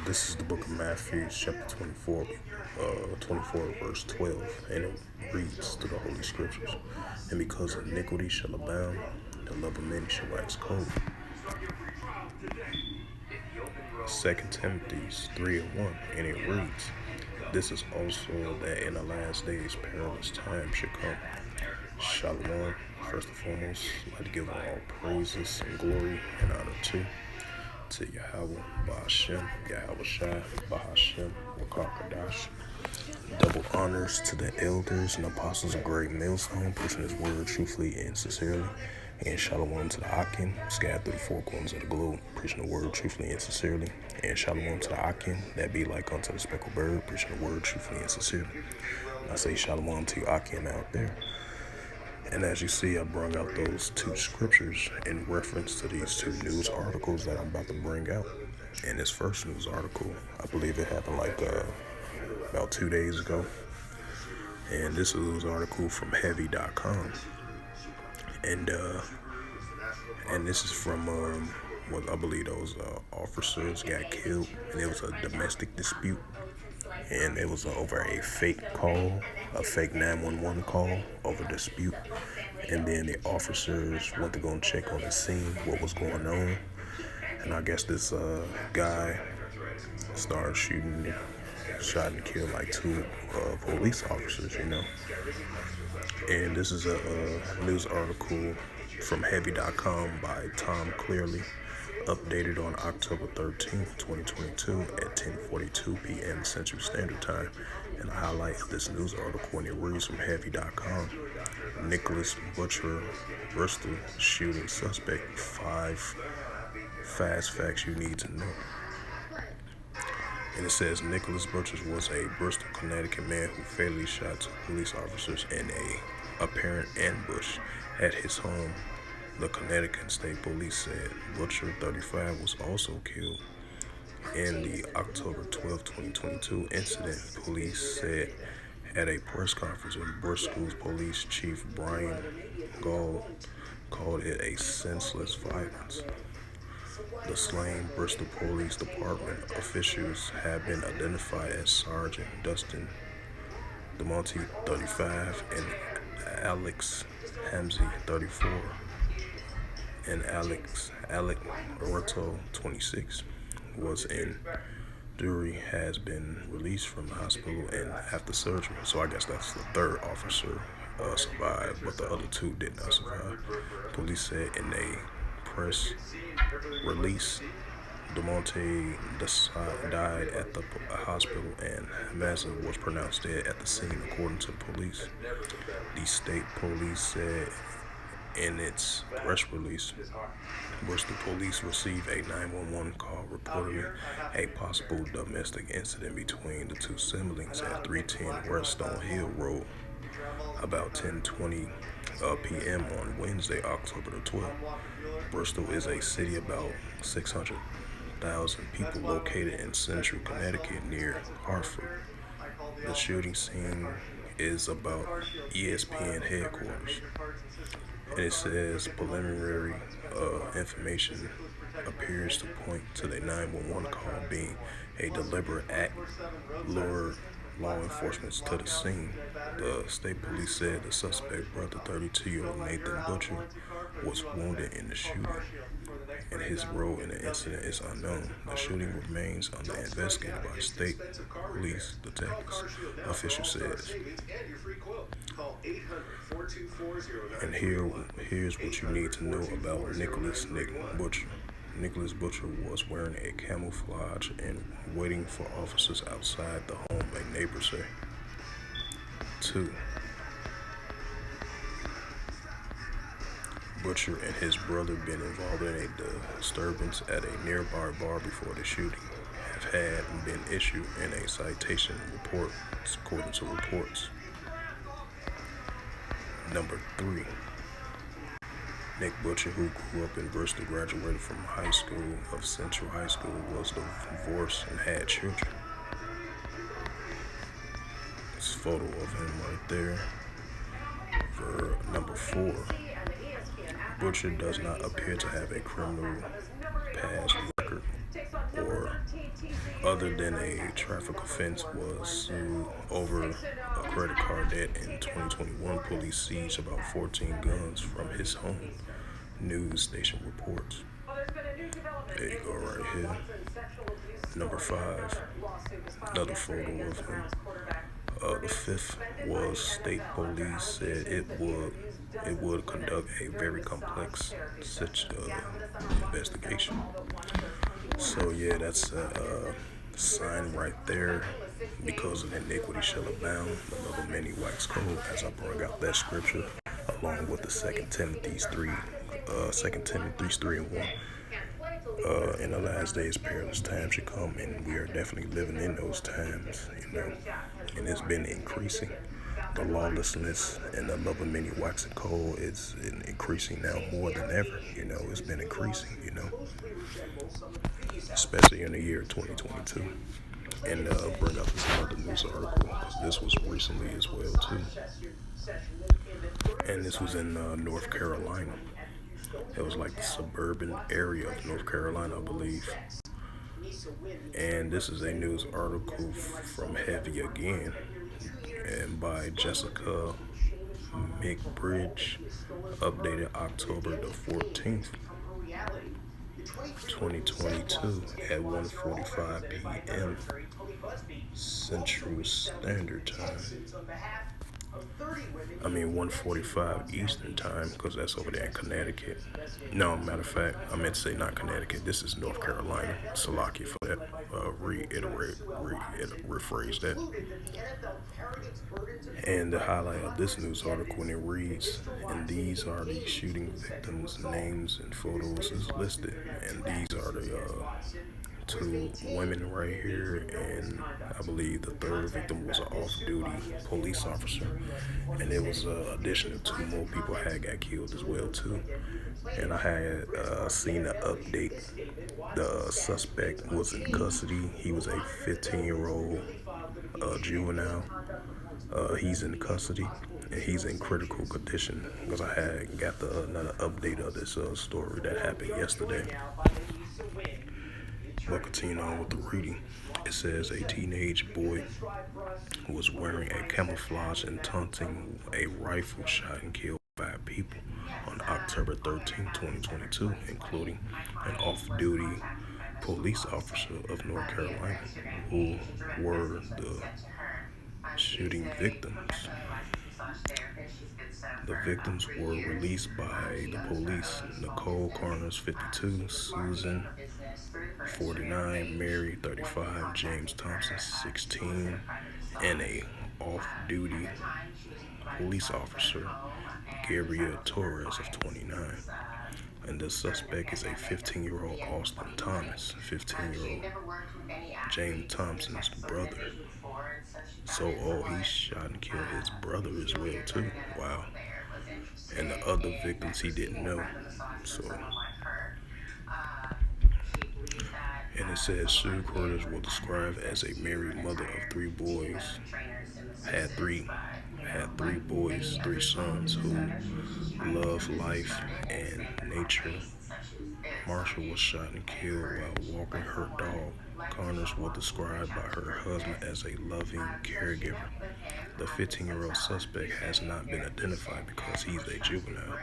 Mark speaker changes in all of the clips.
Speaker 1: This is the book of Matthew, chapter 24, verse 12, and it reads through the Holy Scriptures. And because iniquity shall abound, the love of many shall wax cold. 2 Timothy 3:1, and it reads, This is also that in the last days perilous times should come. Shalom. First and foremost, I'd like to give all praises and glory and honor to Yahweh, Bahashem, Yahweh Shai, Bahashem, Wakakadash. Double honors to the elders and apostles of Great Millstone, preaching his word truthfully and sincerely. And shalom to the Akim, scattered through the four corners of the globe, preaching the word truthfully and sincerely. And shalom to the Akim, that be like unto the speckled bird, preaching the word truthfully and sincerely. I say shalom to you Akim out there. And as you see, I brought out those two scriptures in reference to these two news articles that I'm about to bring out. And this first news article, I believe it happened about 2 days ago. And this news article from heavy.com. And this is from what I believe those officers got killed, and it was a domestic dispute. And it was over a fake call, a fake 911 call over dispute. And then the officers went to go and check on the scene, what was going on. And I guess this guy started shot and killed like two police officers, And this is a news article from heavy.com by Tom Clearly, updated on October 13th, 2022 at 10:42 p.m. Central Standard Time. And I highlight this news article, and it reads from heavy.com. Nicholas Butcher, Bristol shooting suspect, 5 fast facts you need to know. And it says Nicholas Butcher was a Bristol, Connecticut man who fatally shot two police officers in a apparent ambush at his home. The Connecticut State Police said Butcher, 35, was also killed in the October 12, 2022 incident. Police said at a press conference, when Bristol's Police Chief Brian Gall called it a senseless violence. The slain Bristol Police Department officials have been identified as Sergeant Dustin DeMonte, 35, and Alex Hamzy, 34. And Alec Orto, 26, was in Dury, has been released from the hospital and after surgery. So I guess that's the third officer survived, but the other two did not survive. Police said in a press release, DeMonte died at the hospital and Mazza was pronounced dead at the scene, according to the police. The state police said in its press release, Bristol police received a 911 call reporting a possible domestic incident between the two siblings at 310 West Stone Hill Road about 10:20 p.m. on Wednesday, October the 12th. Bristol is a city about 600,000 people located in central Connecticut near Hartford. The shooting scene is about ESPN headquarters. And it says preliminary information appears to point to the 911 call being a deliberate act lured law enforcement to the scene. The state police said the suspect, brother 32-year-old Nathan Butcher, was wounded in the shooting, and his role in the incident is unknown. The shooting remains under investigation by state police detectives, officials said. And here's what you need to know about Nicholas Butcher. Nicholas Butcher was wearing a camouflage and waiting for officers outside the home, a neighbor said. 2. Butcher and his brother been involved in a disturbance at a nearby bar before the shooting, have had been issued in a citation report, according to reports. Number 3. Nick Butcher, who grew up in Bristol, graduated from high school of Central High School, was divorced and had children. This photo of him right there. For number 4. Butcher does not appear to have a criminal past record or other than a traffic offense was sued over a credit card debt. In 2021, police seized about 14 guns from his home, news station reports. There you go, right here. Number five, another photo of him. The fifth was state police said it would conduct a very complex such investigation. So yeah, that's a sign right there. Because of iniquity shall abound, the love of many wax cold. As I brought out that scripture, along with the Second Timothy 3:1. In the last days, perilous times should come, and we are definitely living in those times, and it's been increasing. The lawlessness and the love of many waxing cold is increasing now more than ever. It's been increasing. Especially in the year 2022. And bring up this another news article because this was recently as well too, and this was in North Carolina. It was like the suburban area of North Carolina, I believe. And this is a news article from Heavy Again, and by Jessica McBridge, updated October the 14th, 2022 at 1:45 p.m. Central Standard Time. I mean 1:45 Eastern Time because that's over there in Connecticut. No, matter of fact, I meant to say not Connecticut. This is North Carolina. Salaki for that. Rephrase that. And the highlight of this news article, when it reads, and these are the shooting victims' names and photos is listed, and these are the two women right here, and I believe the third victim was an off-duty police officer, and it was additional two more people had got killed as well too. And I had seen an update. The suspect was in custody. He was a 15-year-old juvenile. He's in custody and he's in critical condition because I had got another update of this story that happened yesterday. But continue on with the reading. It says a teenage boy was wearing a camouflage and taunting a rifle shot and killed 5 people on October 13, 2022, including an off-duty police officer of North Carolina, who were the shooting victims. The victims were released by the police: Nicole Connors, 52, Susan, 49, Mary, 35, James Thompson, 16, and a off-duty police officer, Gabriel Torres, of 29. And the suspect is a 15-year-old Austin Thomas, 15-year-old James Thompson's brother. So, he shot and killed his brother as well too. Wow. And the other victims he didn't know. So, and it says Sue Cortez was described as a married mother of three boys. Had three boys, three sons who loved life and nature. Marshall was shot and killed while walking her dog. Connors was described by her husband as a loving caregiver. The 15-year-old suspect has not been identified because he's a juvenile.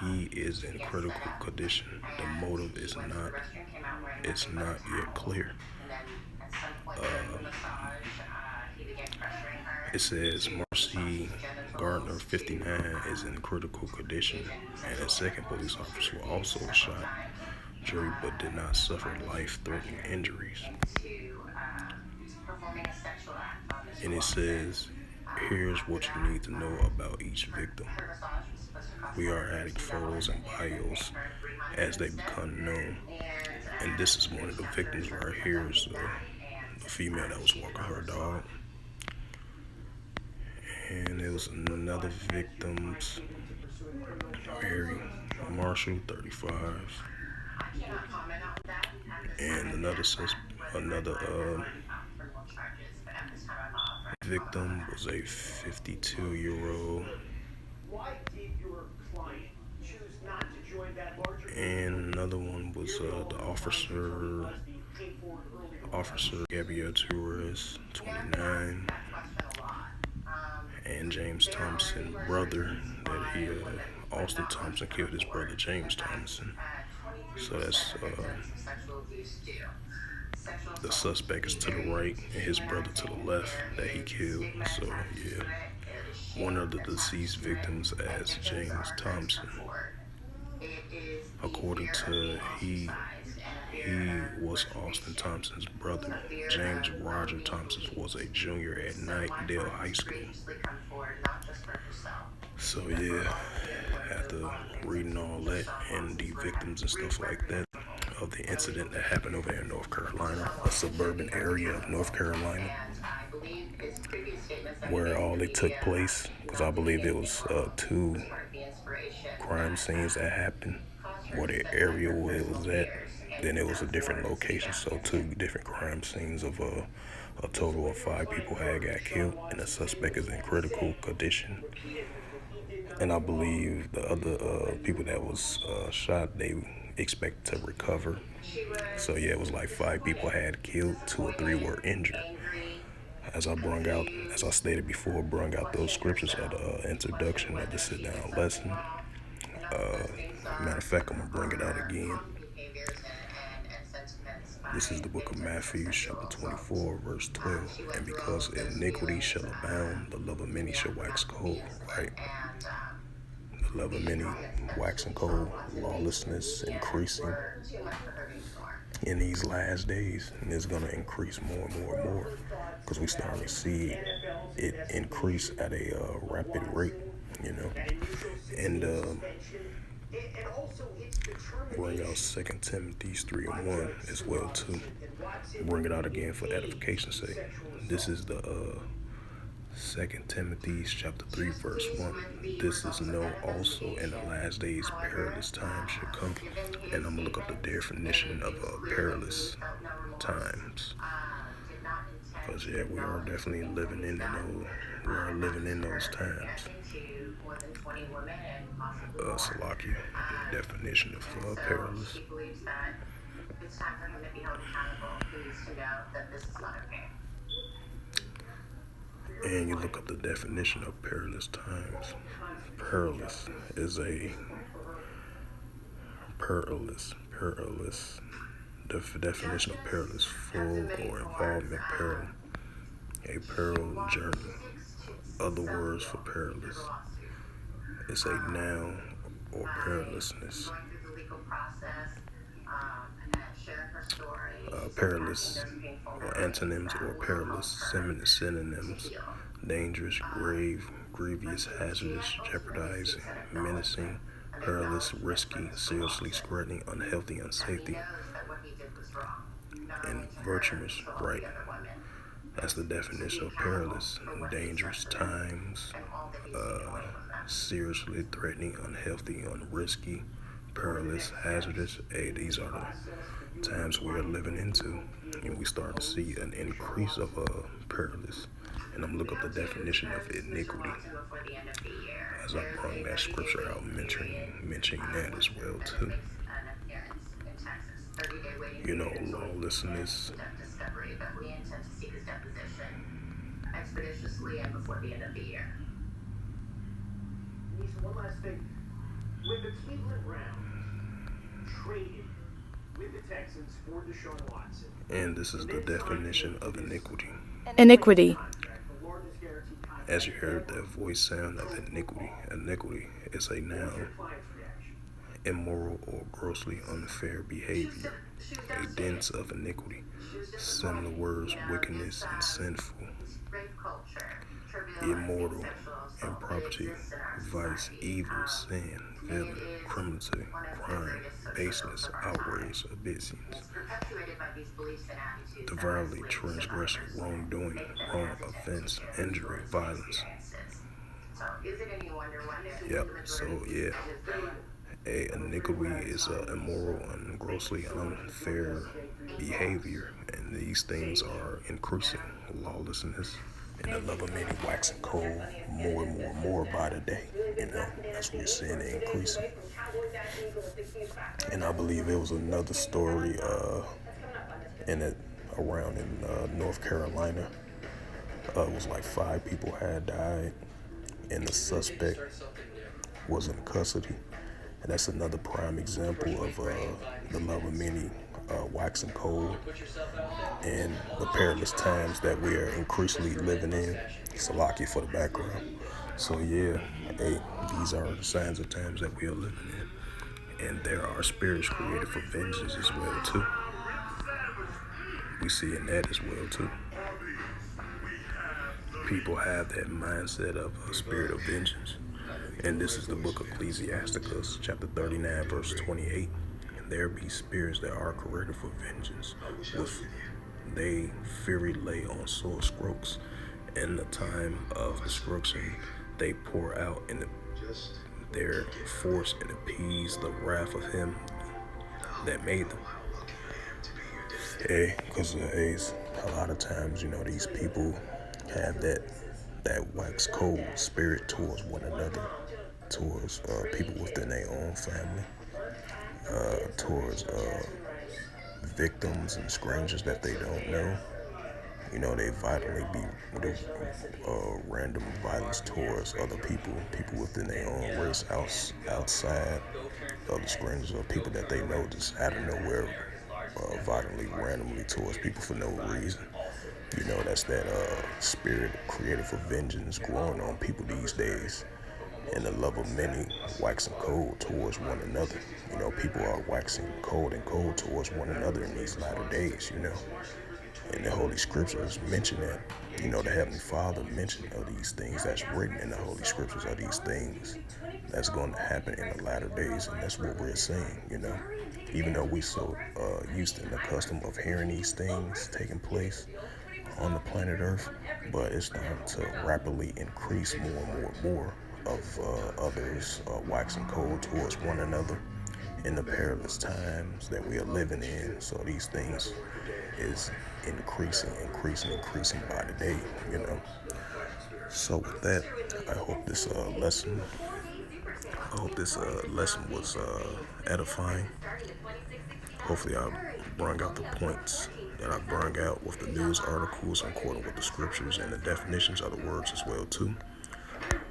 Speaker 1: He is in critical condition. The motive is not yet clear. It says Marcy Gardner, 59, is in critical condition, and a second police officer also shot Jerry but did not suffer life-threatening injuries. And it says, here's what you need to know about each victim. We are adding photos and bios as they become known. And this is one of the victims right here, is the female that was walking her dog. And there was another victim, Mary Marshall, 35. And another victim was a 52-year-old. And another one was the officer Gabriel Torres, 29, and James Thompson, brother, that Austin Thompson killed his brother James Thompson. So that's the suspect is to the right and his brother to the left that he killed. So yeah, one of the deceased victims as James Thompson. According to he was Austin Thompson's brother. James Roger Thompson was a junior at Knightdale High School. So yeah, after reading all that and the victims and stuff like that of the incident that happened over in North Carolina, a suburban area of North Carolina, where all it took place, because I believe it was two crime scenes that happened, where the area where it was at, then it was a different location, so two different crime scenes of a total of 5 people had got killed, and the suspect is in critical condition. And I believe the other people that was shot, they expect to recover. So yeah, it was like 5 people had killed, 2 or 3 were injured. As I stated before, brung out those scriptures of the introduction of the sit-down lesson. Matter of fact, I'm gonna bring it out again. This is the book of Matthew, chapter 24, verse 12. And because iniquity shall abound, the love of many shall wax cold, right? The love of many waxing cold, lawlessness increasing in these last days, and it's going to increase more and more and more, because we starting to see it increase at a rapid rate, you know. And bring out 2 Timothy 3:1 as well too. Bring it out again for edification's sake. This is the 2 Timothy chapter 3 verse 1. This is known also in the last days perilous times should come. And I'm gonna look up the definition of perilous times. Because yeah, we are definitely living in those times. Salaki, definition of perilous. And you look up the definition of perilous times. Perilous is a perilous. The definition of perilous, full or involvement peril, a peril journey. Other words for perilous. It's a noun or perilousness. Perilous or antonyms or perilous synonyms: dangerous, grave, grievous, hazardous, jeopardizing, menacing, perilous, risky, seriously threatening, unhealthy, unsafety, and virtuous, right? That's the definition of perilous: dangerous times, seriously threatening, unhealthy, unrisky, perilous, hazardous. Hey, these are the times we are living into, and we start to see an increase of perilous. And I'm looking up the definition of iniquity as I brought that scripture out, mentioning that as well too. You know, lawlessness. One last thing. When the Cleveland Browns traded with the Texans for Deshaun Watson. And this is the definition of iniquity.
Speaker 2: Iniquity.
Speaker 1: As you heard that voice sound of iniquity, iniquity is a noun. Immoral or grossly unfair behavior. A dense of iniquity. Similar words, wickedness and sinful. Immoral, improperty, vice, evil, sin, villain, criminality, crime, baseness, outrage, obeisance, devourly, transgression, wrongdoing, wrong offense, injury, violence. Yep, so yeah. A iniquity is immoral and grossly unfair behavior, and these things are increasing. Lawlessness and the love of many waxing cold more and more by the day. You know, that's what we're seeing it increasing. And I believe it was another story in it around in North Carolina. It was like 5 people had died, and the suspect was in custody. And that's another prime example of the love of many waxing cold and the perilous times that we are increasingly living in. Salaki for the background. So yeah, hey, these are the signs of times that we are living in. And there are spirits created for vengeance as well too. We see in that as well too. People have that mindset of a spirit of vengeance. And this is the book of Ecclesiasticus, chapter 39, verse 28. And there be spirits that are created for vengeance, with they fury lay on sore strokes. In the time of destruction, they pour out in their force and appease the wrath of him that made them. Hey, because a lot of times, these people have that wax cold spirit towards one another, towards people within their own family, towards victims and strangers that they don't know. They violently be random violence towards other people within their own race, outside other strangers or people that they know just out of nowhere, violently, randomly towards people for no reason. That's that spirit created for vengeance growing on people these days. And the love of many waxing cold towards one another. People are waxing cold and cold towards one another in these latter days, And the Holy Scriptures mention that. The Heavenly Father mentioned of these things that's written in the Holy Scriptures are these things that's going to happen in the latter days. And that's what we're saying, Even though we're so used and accustomed of hearing these things taking place on the planet Earth, but it's starting to rapidly increase more and more and more of others waxing cold towards one another in the perilous times that we are living in. So these things is increasing by the day. So with that, I hope this lesson was edifying. Hopefully I bring out the points that I bring out with the news articles according with the scriptures and the definitions of the words as well too.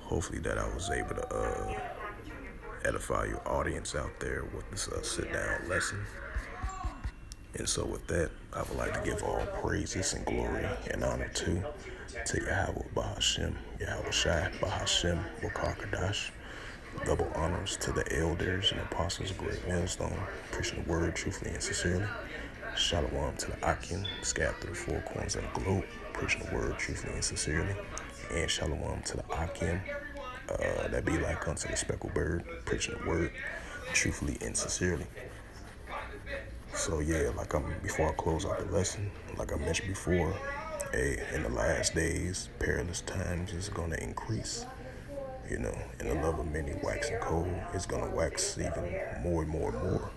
Speaker 1: Hopefully that I was able to edify your audience out there with this sit down lesson. And so with that, I would like to give all praises and glory and honor to Yahweh Bahashem, Yahweh Shai Bahashem Wakakadash. Double honors to the elders and apostles of Great Millstone, preaching the word truthfully and sincerely. Shalom to the Akim, scattered through the four corners of the globe, preaching the word truthfully and sincerely. And shalom to the Akim, that be like unto the speckled bird, preaching the word truthfully and sincerely. So yeah, before I close out the lesson, like I mentioned before, in the last days, perilous times is going to increase. And the love of many waxing cold is going to wax even more and more and more.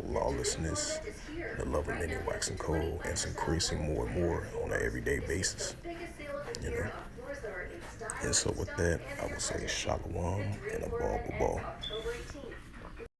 Speaker 1: Lawlessness, the love of many waxing cold, it's increasing more and more on an everyday basis. And so with that, I will say shalom and a ball.